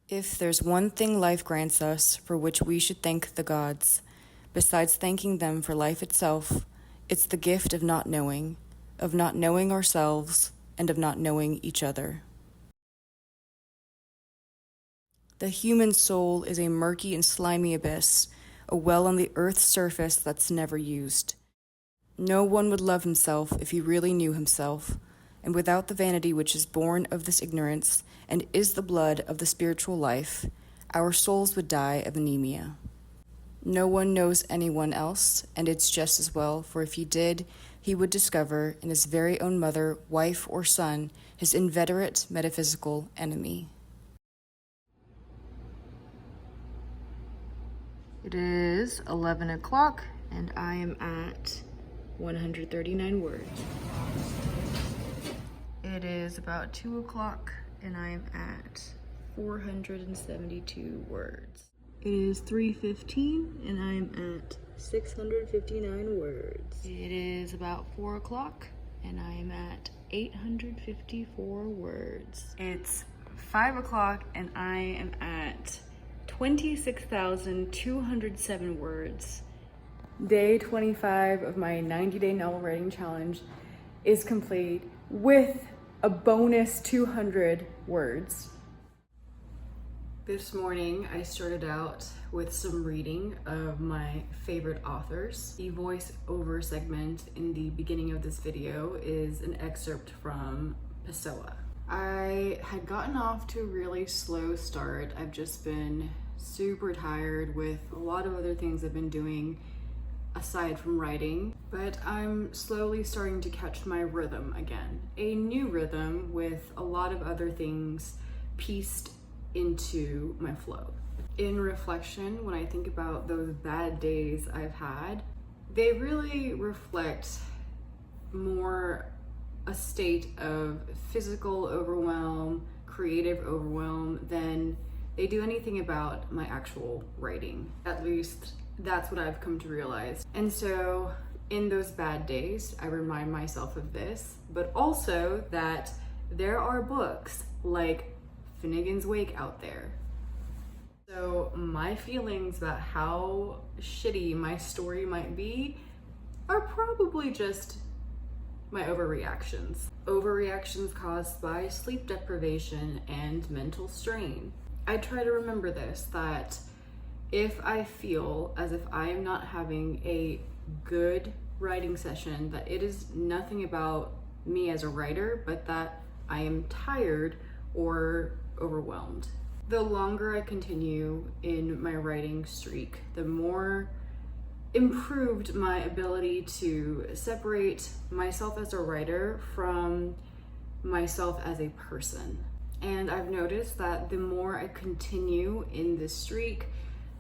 If there's one thing life grants us for which we should thank the gods, besides thanking them for life itself, it's the gift of not knowing ourselves, and of not knowing each other. The human soul is a murky and slimy abyss, a well on the earth's surface that's never used. No one would love himself if he really knew himself, and without the vanity which is born of this ignorance and is the blood of the spiritual life, our souls would die of anemia. No one knows anyone else, and it's just as well, for if he did, he would discover in his very own mother, wife, or son his inveterate metaphysical enemy. It is 11 o'clock, and I am at 139 words. It is about 2 o'clock, and I am at 472 words. It is 3:15, and I am at 659 words. It is about 4 o'clock, and I am at 854 words. It's 5 o'clock, and I am at 26,207 words. Day 25 of my 90-day novel writing challenge is complete with a bonus 200 words. This morning, I started out with some reading of my favorite authors. The voice-over segment in the beginning of this video is an excerpt from Pessoa. I had gotten off to a really slow start. I've just been super tired with a lot of other things I've been doing aside from writing, but I'm slowly starting to catch my rhythm again. A new rhythm with a lot of other things pieced into my flow. In reflection, when I think about those bad days I've had, they really reflect more a state of physical overwhelm, creative overwhelm, than they do anything about my actual writing. At least that's what I've come to realize. And so in those bad days, I remind myself of this, but also that there are books like Finnegan's Wake out there. So my feelings about how shitty my story might be are probably just my overreactions. Overreactions caused by sleep deprivation and mental strain. I try to remember this, that if I feel as if I am not having a good writing session, that it is nothing about me as a writer, but that I am tired or overwhelmed. The longer I continue in my writing streak, the more improved my ability to separate myself as a writer from myself as a person. And I've noticed that the more I continue in this streak,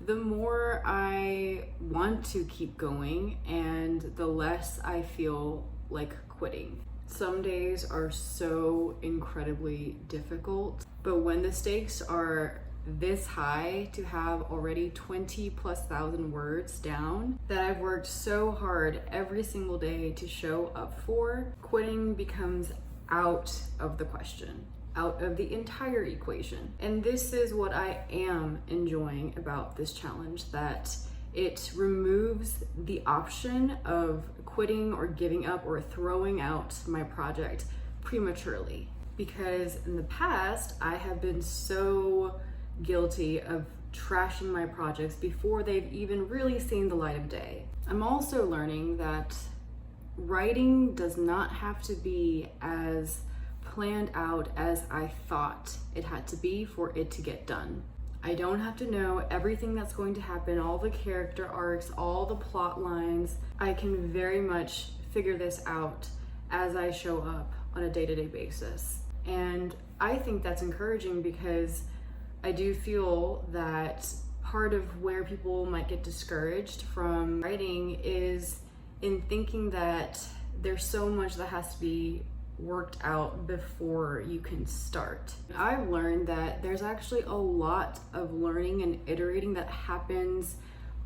the more I want to keep going and the less I feel like quitting. Some days are so incredibly difficult, but when the stakes are this high, to have already 20,000+ words down that I've worked so hard every single day to show up for, quitting becomes out of the question, out of the entire equation. And this is what I am enjoying about this challenge, that it removes the option of quitting or giving up or throwing out my project prematurely. Because in the past, I have been so guilty of trashing my projects before they've even really seen the light of day. I'm also learning that writing does not have to be as planned out as I thought it had to be for it to get done. I don't have to know everything that's going to happen, all the character arcs, all the plot lines. I can very much figure this out as I show up on a day-to-day basis. And I think that's encouraging, because I do feel that part of where people might get discouraged from writing is in thinking that there's so much that has to be worked out before you can start. I've learned that there's actually a lot of learning and iterating that happens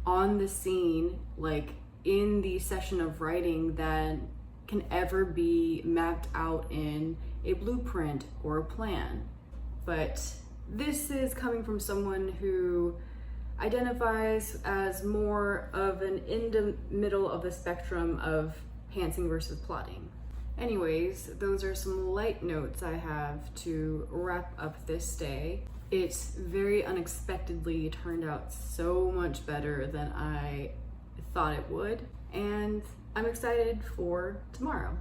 on the scene, like in the session of writing, that can ever be mapped out in a blueprint or a plan. But this is coming from someone who identifies as more of an in the middle of the spectrum of pantsing versus plotting. Anyways, those are some light notes I have to wrap up this day. It's very unexpectedly turned out so much better than I thought it would, and I'm excited for tomorrow.